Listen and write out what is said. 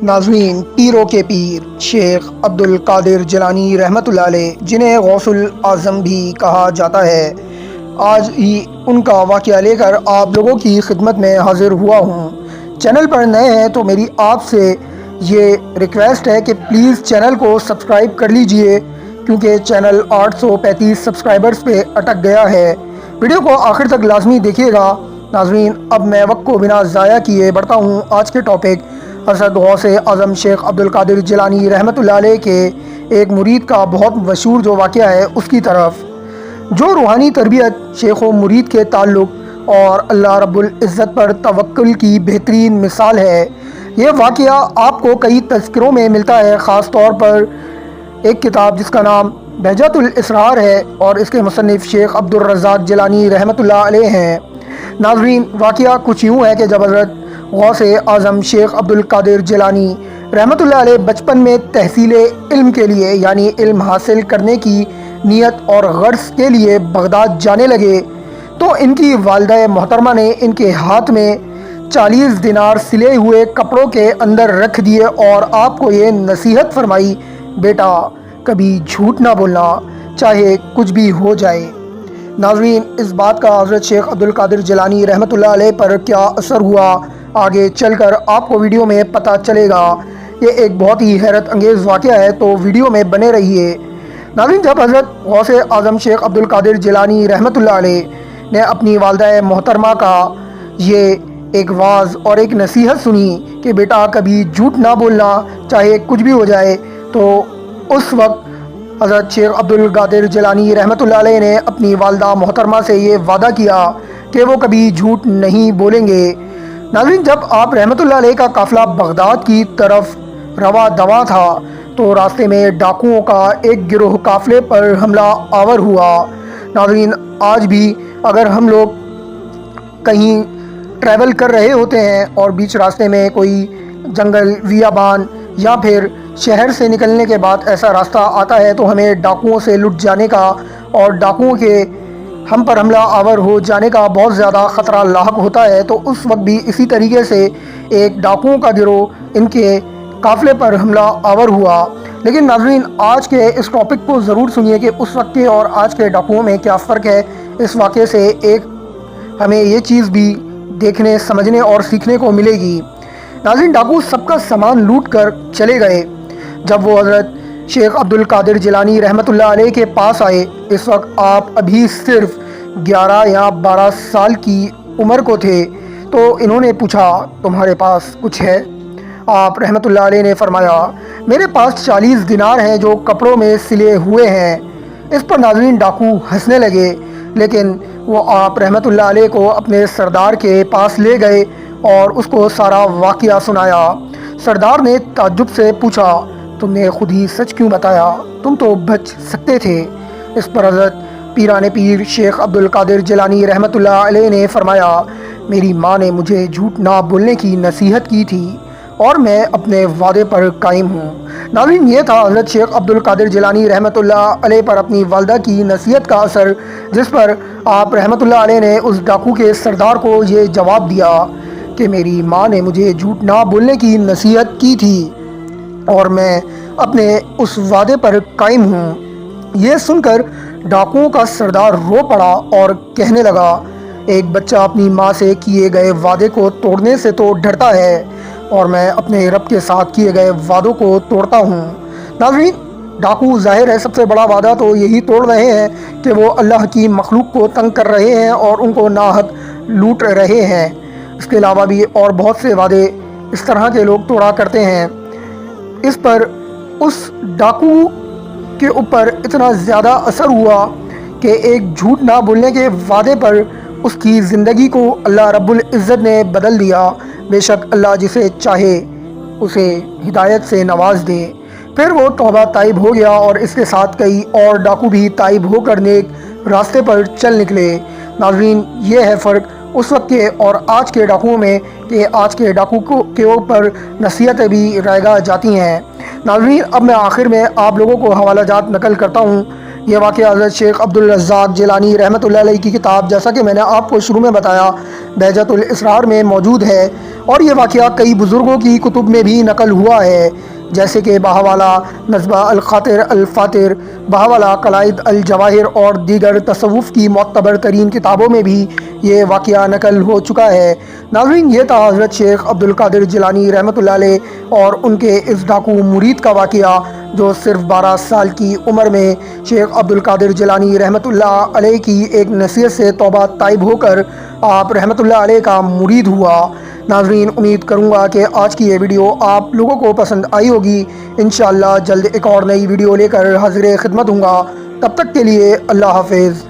ناظرین، پیروں کے پیر شیخ عبد القادر جیلانی رحمۃ اللہ علیہ، جنہیں غوث الاعظم بھی کہا جاتا ہے، آج ہی ان کا واقعہ لے کر آپ لوگوں کی خدمت میں حاضر ہوا ہوں۔ چینل پر نئے ہیں تو میری آپ سے یہ ریکویسٹ ہے کہ پلیز چینل کو سبسکرائب کر لیجئے، کیونکہ چینل 835 سبسکرائبرز پہ اٹک گیا ہے۔ ویڈیو کو آخر تک لازمی دیکھیے گا۔ ناظرین، اب میں وقت کو بنا ضائع کیے بڑھتا ہوں آج کے ٹاپک حضرت غوث اعظم شیخ عبد القادر جیلانی رحمۃ اللہ علیہ کے ایک مرید کا بہت مشہور جو واقعہ ہے اس کی طرف، جو روحانی تربیت، شیخ و مرید کے تعلق اور اللہ رب العزت پر توکل کی بہترین مثال ہے۔ یہ واقعہ آپ کو کئی تذکروں میں ملتا ہے، خاص طور پر ایک کتاب جس کا نام بہجت الاسرار ہے اور اس کے مصنف شیخ عبد الرزاق جیلانی رحمۃ اللہ علیہ ہیں۔ ناظرین، واقعہ کچھ یوں ہے کہ جب حضرت غوث اعظم شیخ عبد القادر جیلانی رحمۃ اللہ علیہ بچپن میں تحصیل علم کے لیے، یعنی علم حاصل کرنے کی نیت اور غرض کے لیے بغداد جانے لگے، تو ان کی والدہ محترمہ نے ان کے ہاتھ میں 40 دینار سلے ہوئے کپڑوں کے اندر رکھ دیے اور آپ کو یہ نصیحت فرمائی، بیٹا کبھی جھوٹ نہ بولنا، چاہے کچھ بھی ہو جائے۔ ناظرین، اس بات کا حضرت شیخ عبد القادر جیلانی رحمۃ اللہ علیہ پر کیا اثر ہوا، آگے چل کر آپ کو ویڈیو میں پتہ چلے گا۔ یہ ایک بہت ہی حیرت انگیز واقعہ ہے، تو ویڈیو میں بنے رہیے۔ ناظرین، جب حضرت غوث اعظم شیخ عبد القادر جیلانی رحمۃ اللہ علیہ نے اپنی والدہ محترمہ کا یہ ایک وعظ اور ایک نصیحت سنی کہ بیٹا کبھی جھوٹ نہ بولنا، چاہے کچھ بھی ہو جائے، تو اس وقت حضرت شیخ عبد القادر جیلانی رحمۃ اللہ علیہ نے اپنی والدہ محترمہ سے یہ وعدہ کیا کہ وہ کبھی جھوٹ نہیں بولیں گے۔ ناظرین، جب آپ رحمۃ اللہ علیہ کا قافلہ بغداد کی طرف رواں دواں تھا تو راستے میں ڈاکوؤں کا ایک گروہ قافلے پر حملہ آور ہوا۔ ناظرین، آج بھی اگر ہم لوگ کہیں ٹریول کر رہے ہوتے ہیں اور بیچ راستے میں کوئی جنگل، بیابان یا پھر شہر سے نکلنے کے بعد ایسا راستہ آتا ہے تو ہمیں ڈاکوؤں سے لٹ جانے کا اور ڈاکوؤں کے ہم پر حملہ آور ہو جانے کا بہت زیادہ خطرہ لاحق ہوتا ہے، تو اس وقت بھی اسی طریقے سے ایک ڈاکوؤں کا گروہ ان کے قافلے پر حملہ آور ہوا۔ لیکن ناظرین، آج کے اس ٹاپک کو ضرور سنیے کہ اس وقت کے اور آج کے ڈاکوؤں میں کیا فرق ہے۔ اس واقعے سے ایک ہمیں یہ چیز بھی دیکھنے، سمجھنے اور سیکھنے کو ملے گی۔ ناظرین، ڈاکو سب کا سامان لوٹ کر چلے گئے۔ جب وہ حضرت شیخ عبد القادر جیلانی رحمۃ اللہ علیہ کے پاس آئے، اس وقت آپ ابھی صرف 11 یا 12 سال کی عمر کو تھے، تو انہوں نے پوچھا، تمہارے پاس کچھ ہے؟ آپ رحمۃ اللہ علیہ نے فرمایا، میرے پاس 40 دینار ہیں جو کپڑوں میں سلے ہوئے ہیں۔ اس پر ناظرین ڈاکو ہنسنے لگے، لیکن وہ آپ رحمۃ اللہ علیہ کو اپنے سردار کے پاس لے گئے اور اس کو سارا واقعہ سنایا۔ سردار نے تعجب سے پوچھا، تم نے خود ہی سچ کیوں بتایا؟ تم تو بچ سکتے تھے۔ اس پر حضرت پیران پیر شیخ عبد القادر جیلانی رحمۃ اللہ علیہ نے فرمایا، میری ماں نے مجھے جھوٹ نہ بولنے کی نصیحت کی تھی اور میں اپنے وعدے پر قائم ہوں۔ ناظرین، یہ تھا حضرت شیخ عبد القادر جیلانی رحمۃ اللہ علیہ پر اپنی والدہ کی نصیحت کا اثر، جس پر آپ رحمۃ اللہ علیہ نے اس ڈاکو کے سردار کو یہ جواب دیا کہ میری ماں نے مجھے جھوٹ نہ بولنے کی نصیحت کی تھی اور میں اپنے اس وعدے پر قائم ہوں۔ یہ سن کر ڈاکوؤں کا سردار رو پڑا اور کہنے لگا، ایک بچہ اپنی ماں سے کیے گئے وعدے کو توڑنے سے تو ڈرتا ہے، اور میں اپنے رب کے ساتھ کیے گئے وعدوں کو توڑتا ہوں۔ ناظرین، ڈاکو ظاہر ہے سب سے بڑا وعدہ تو یہی توڑ رہے ہیں کہ وہ اللہ کی مخلوق کو تنگ کر رہے ہیں اور ان کو ناحق لوٹ رہے ہیں۔ اس کے علاوہ بھی اور بہت سے وعدے اس طرح کے لوگ توڑا کرتے ہیں۔ اس پر اس ڈاکو کے اوپر اتنا زیادہ اثر ہوا کہ ایک جھوٹ نہ بولنے کے وعدے پر اس کی زندگی کو اللہ رب العزت نے بدل دیا۔ بے شک اللہ جسے چاہے اسے ہدایت سے نواز دے۔ پھر وہ توبہ طائب ہو گیا اور اس کے ساتھ کئی اور ڈاکو بھی طائب ہو کر نیک راستے پر چل نکلے۔ ناظرین، یہ ہے فرق اس وقت کے اور آج کے ڈاکوؤں میں کہ آج کے ڈاکو کے اوپر نصیحتیں بھی رائگاں جاتی ہیں۔ ناظرین، اب میں آخر میں آپ لوگوں کو حوالہ جات نقل کرتا ہوں یہ واقعہ حضرت شیخ عبدالرزاق جیلانی رحمۃ اللہ علیہ کی کتاب، جیسا کہ میں نے آپ کو شروع میں بتایا، بہجت الاسرار میں موجود ہے، اور یہ واقعہ کئی بزرگوں کی کتب میں بھی نقل ہوا ہے، جیسے کہ بہاوالہ نظبہ الخاطر الفاتر، بہاوالہ قلائد الجواہر اور دیگر تصوف کی معتبر ترین کتابوں میں بھی یہ واقعہ نقل ہو چکا ہے۔ ناظرین، یہ تھا حضرت شیخ عبدالقادر جیلانی رحمۃ اللہ علیہ اور ان کے اس ڈاکو مرید کا واقعہ، جو صرف 12 سال کی عمر میں شیخ عبدالقادر جیلانی رحمۃ اللہ علیہ کی ایک نصیحت سے توبہ طائب ہو کر آپ رحمۃ اللہ علیہ کا مرید ہوا۔ ناظرین، امید کروں گا کہ آج کی یہ ویڈیو آپ لوگوں کو پسند آئی ہوگی۔ انشاءاللہ جلد ایک اور نئی ویڈیو لے کر حاضر خدمت ہوں گا۔ تب تک کے لیے اللہ حافظ۔